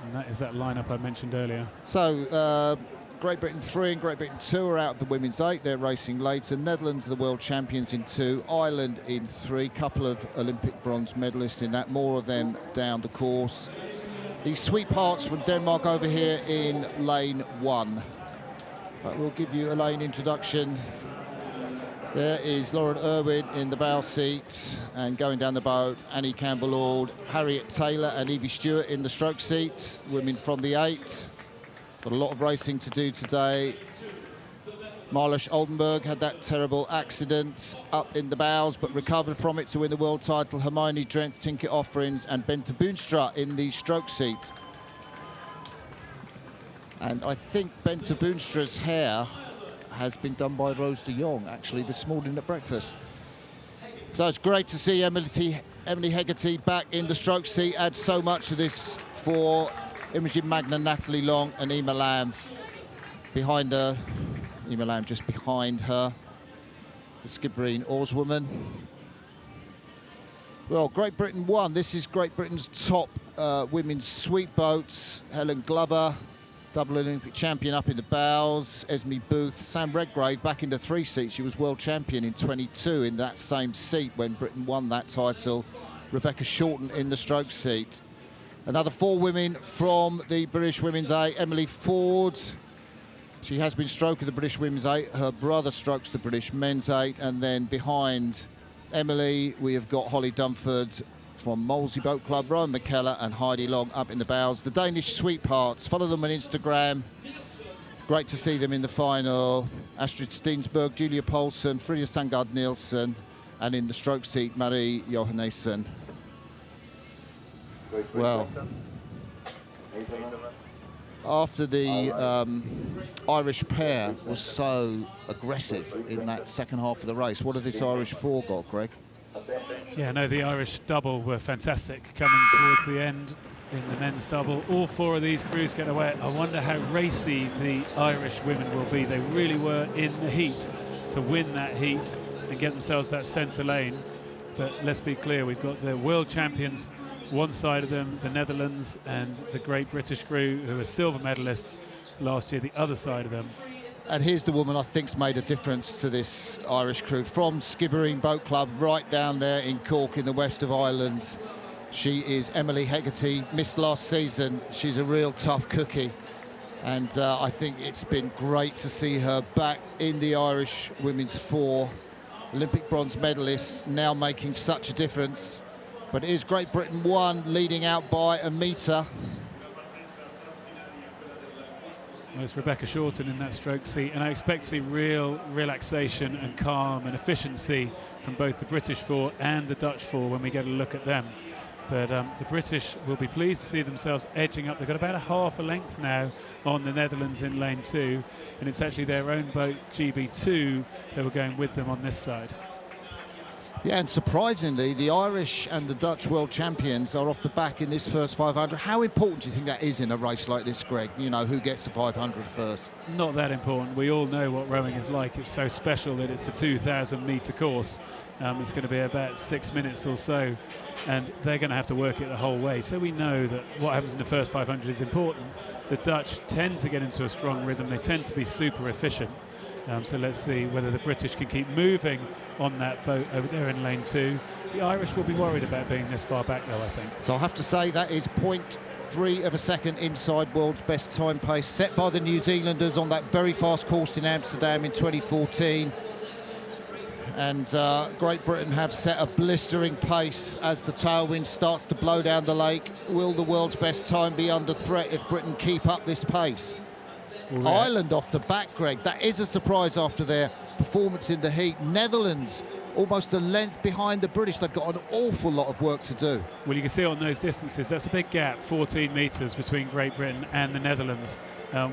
And that is that lineup I mentioned earlier. So Great Britain 3 and Great Britain 2 are out of the women's 8. They're racing later. Netherlands are the world champions in 2. Ireland in 3. Couple of Olympic bronze medalists in that. More of them down the course. The sweethearts from Denmark over here in lane 1. But we'll give you a lane introduction. There is Lauren Irwin in the bow seat, and going down the boat, Annie Campbell-Ord, Harriet Taylor and Evie Stewart in the stroke seat. Women from the 8. Got a lot of racing to do today. Marlies Oldenburg had that terrible accident up in the bows, but recovered from it to win the world title. Hermione Drent, Tinker Offerings and Bente Boonstra in the stroke seat. And I think Bente Boonstra's hair has been done by Rose de Jong, actually, this morning at breakfast. So it's great to see Emily Hegarty back in the stroke seat. Adds so much to this for Imogen Magna, Natalie Long and Emma Lamb behind her. Emma Lamb just behind her. The Skibbereen oarswoman. Well, Great Britain won. This is Great Britain's top women's sweep boat. Helen Glover, double Olympic champion up in the bows. Esme Booth, Sam Redgrave back in the 3 seat. She was world champion in 22 in that same seat when Britain won that title. Rebecca Shorten in the stroke seat. Another 4 women from the British Women's 8. Emily Ford, she has been stroking the British Women's 8. Her brother strokes the British Men's 8. And then behind Emily, we have got Holly Dunford from Molesey Boat Club, Rowan McKellar and Heidi Long up in the bows. The Danish sweethearts, follow them on Instagram. Great to see them in the final. Astrid Steensberg, Julia Poulsen, Frida Sangard Nielsen, and in the stroke seat, Marie Johannesson. Well, after the Irish pair was so aggressive in that second half of the race, what have this Irish 4 got, Greg? Yeah, no, the Irish double were fantastic coming towards the end in the men's double. All 4 of these crews get away. I wonder how racy the Irish women will be. They really were in the heat to win that heat and get themselves that centre lane. But let's be clear, we've got the world champions one side of them, the Netherlands, and the Great British crew, who were silver medalists last year, the other side of them. And here's the woman I think's made a difference to this Irish crew. From Skibbereen Boat Club, right down there in Cork in the west of Ireland. She is Emily Hegarty, missed last season. She's a real tough cookie. And I think it's been great to see her back in the Irish women's 4. Olympic bronze medalist, now making such a difference. But it is Great Britain 1, leading out by a metre. Well, it's Rebecca Shorten in that stroke seat, and I expect to see real relaxation and calm and efficiency from both the British 4 and the Dutch 4 when we get a look at them. But the British will be pleased to see themselves edging up. They've got about a half a length now on the Netherlands in lane 2, and it's actually their own boat, GB2, that were going with them on this side. Yeah, and surprisingly, the Irish and the Dutch world champions are off the back in this first 500. How important do you think that is in a race like this, Greg? You know, who gets the 500 first? Not that important. We all know what rowing is like. It's so special that it's a 2,000-metre course. It's going to be about 6 minutes or so, and they're going to have to work it the whole way. So we know that what happens in the first 500 is important. The Dutch tend to get into a strong rhythm. They tend to be super efficient. So let's see whether the British can keep moving on that boat over there in lane 2. The Irish will be worried about being this far back, though, I think. So I have to say that is 0.3 of a second inside world's best time pace, set by the New Zealanders on that very fast course in Amsterdam in 2014. And Great Britain have set a blistering pace as the tailwind starts to blow down the lake. Will the world's best time be under threat if Britain keep up this pace? Yeah. Ireland off the back, Greg. That is a surprise after their performance in the heat. Netherlands almost a length behind the British. They've got an awful lot of work to do. Well, you can see on those distances, that's a big gap, 14 metres between Great Britain and the Netherlands.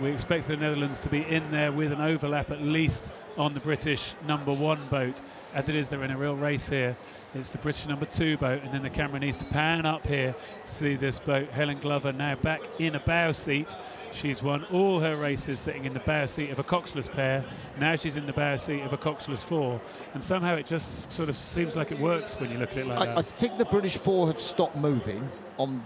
We expect the Netherlands to be in there with an overlap at least on the British number 1 boat. As it is, they're in a real race here. It's the British number 2 boat, and then the camera needs to pan up here to see this boat. Helen Glover now back in a bow seat. She's won all her races sitting in the bow seat of a coxless pair. Now she's in the bow seat of a coxless 4. And somehow it just sort of seems like it works when you look at it like that. I think the British 4 have stopped moving on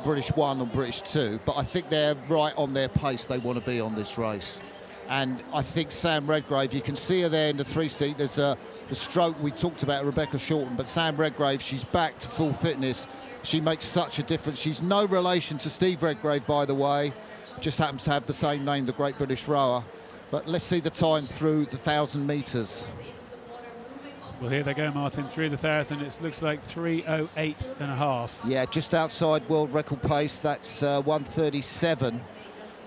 British 1 and British 2, but I think they're right on their pace they want to be on this race. And I think Sam Redgrave, you can see her there in the 3 seat. There's the stroke we talked about, Rebecca Shorten, but Sam Redgrave, she's back to full fitness. She makes such a difference. She's no relation to Steve Redgrave, by the way. Just happens to have the same name, the Great British Rower. But let's see the time through the 1,000 metres. Well, here they go, Martin, through the 1,000. It looks like 3:08.5. Yeah, just outside world record pace. That's 1:37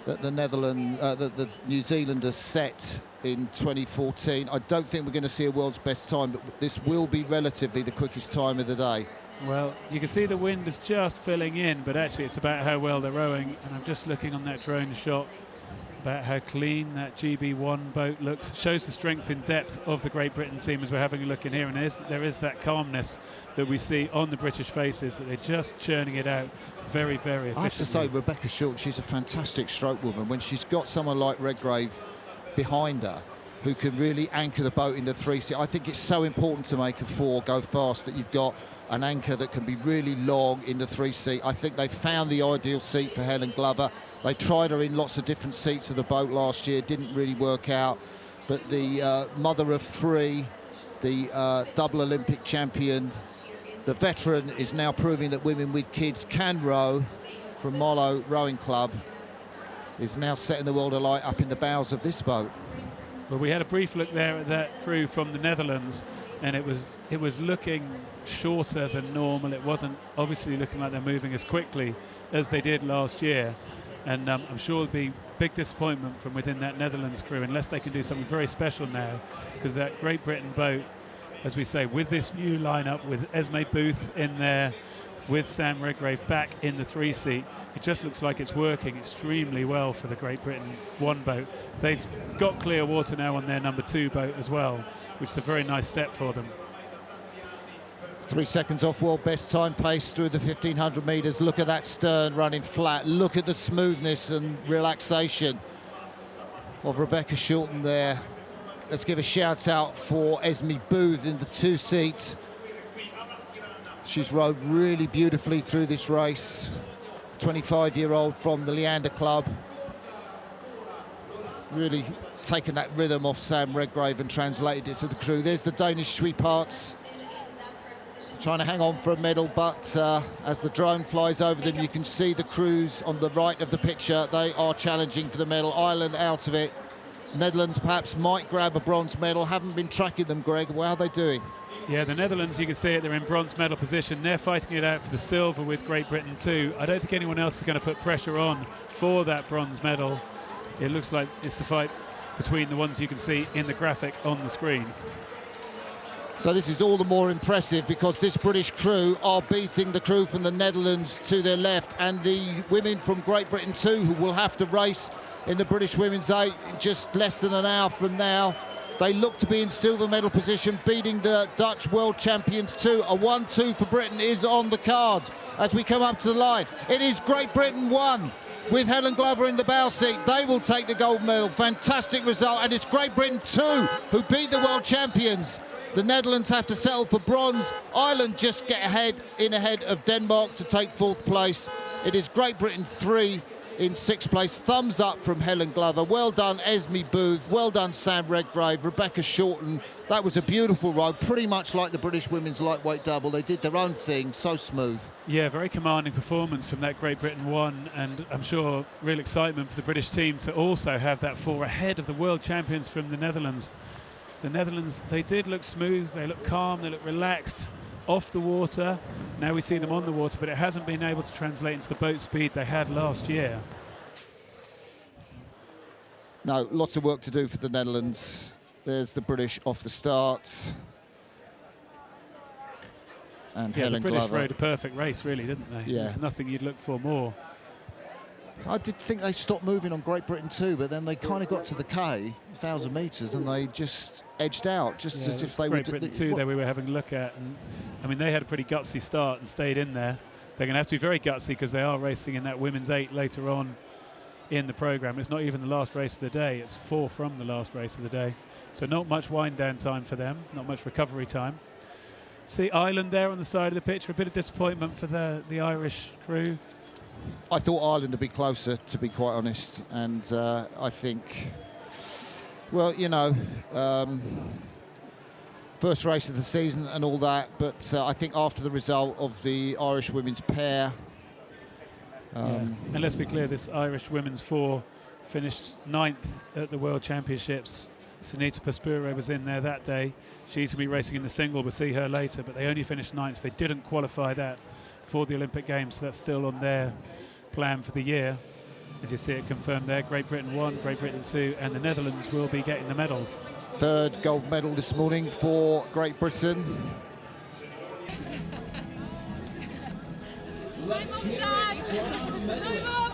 that the New Zealanders set in 2014. I don't think we're going to see a world's best time, but this will be relatively the quickest time of the day. Well, you can see the wind is just filling in, but actually it's about how well they're rowing. And I'm just looking on that drone shot about how clean that GB1 boat looks. Shows the strength in depth of the Great Britain team as we're having a look in here. And there is that calmness that we see on the British faces, that they're just churning it out very, very efficiently. I have to say, Rebecca Shorten, she's a fantastic stroke woman. When she's got someone like Redgrave behind her who can really anchor the boat in the 3 seat, I think it's so important to make a 4 go fast that you've got an anchor that can be really long in the 3 seat. I think they found the ideal seat for Helen Glover. They tried her in lots of different seats of the boat last year, didn't really work out. But the mother of 3, the double Olympic champion, the veteran, is now proving that women with kids can row, from Molo Rowing Club, is now setting the world alight up in the bows of this boat. Well, we had a brief look there at that crew from the Netherlands, and it was looking shorter than normal. It wasn't obviously looking like they're moving as quickly as they did last year. And I'm sure it'll be big disappointment from within that Netherlands crew unless they can do something very special now, because that Great Britain boat, as we say, with this new lineup, with Esme Booth in there, with Sam Redgrave back in the 3 seat, it just looks like it's working extremely well for the Great Britain 1 boat. They've got clear water now on their number 2 boat as well, which is a very nice step for them. 3 seconds off world best time pace through the 1,500 metres. Look at that stern running flat. Look at the smoothness and relaxation of Rebecca Shorten there. Let's give a shout out for Esme Booth in the 2 seat. She's rowed really beautifully through this race. 25-year-old from the Leander Club. Really taken that rhythm off Sam Redgrave and translated it to the crew. There's the Danish sweethearts trying to hang on for a medal, but as the drone flies over them, you can see the crews on the right of the picture. They are challenging for the medal. Ireland out of it. Netherlands perhaps might grab a bronze medal. Haven't been tracking them, Greg. How are they doing? Yeah, the Netherlands, you can see it, they're in bronze medal position. They're fighting it out for the silver with Great Britain too. I don't think anyone else is going to put pressure on for that bronze medal. It looks like it's the fight between the ones you can see in the graphic on the screen. So this is all the more impressive because this British crew are beating the crew from the Netherlands to their left, and the women from Great Britain too, who will have to race in the British Women's 8 in just less than an hour from now. They look to be in silver medal position, beating the Dutch world champions too. A 1-2 for Britain is on the cards as we come up to the line. It is Great Britain 1 with Helen Glover in the bow seat. They will take the gold medal. Fantastic result. And it's Great Britain 2 who beat the world champions. The Netherlands have to settle for bronze. Ireland just get ahead of Denmark to take 4th place. It is Great Britain 3 in 6th place. Thumbs up from Helen Glover. Well done, Esme Booth. Well done, Sam Redgrave, Rebecca Shorten. That was a beautiful row, pretty much like the British women's lightweight double. They did their own thing, so smooth. Yeah, very commanding performance from that Great Britain 1, and I'm sure real excitement for the British team to also have that 4 ahead of the world champions from the Netherlands. The Netherlands, they did look smooth, they look calm, they look relaxed off the water. Now we see them on the water, but it hasn't been able to translate into the boat speed they had last year. No, lots of work to do for the Netherlands. There's the British off the start. And Helen Glover. The British rode a perfect race, really, didn't they? Yeah. There's nothing you'd look for more. I did think they stopped moving on Great Britain too, but then they kind of got to the K, 1,000 metres, and they just edged out, just as if they were... Great Britain too, there we were having a look at. And I mean, they had a pretty gutsy start and stayed in there. They're going to have to be very gutsy because they are racing in that women's 8 later on in the programme. It's not even the last race of the day. It's 4 from the last race of the day. So not much wind down time for them, not much recovery time. See Ireland there on the side of the pitch. A bit of disappointment for the Irish crew. I thought Ireland would be closer, to be quite honest, and I think, well, you know, first race of the season and all that, but I think after the result of the Irish women's pair. And let's be clear, this Irish women's four finished 9th at the World Championships. Sunita Paspure was in there that day. She's going to be racing in the single. We'll see her later, but they only finished 9th. They didn't qualify that for the Olympic Games, so that's still on their plan for the year. As you see it confirmed there, Great Britain 1, Great Britain 2, and the Netherlands will be getting the medals. 3rd gold medal this morning for Great Britain. My mum, Dad! My mum!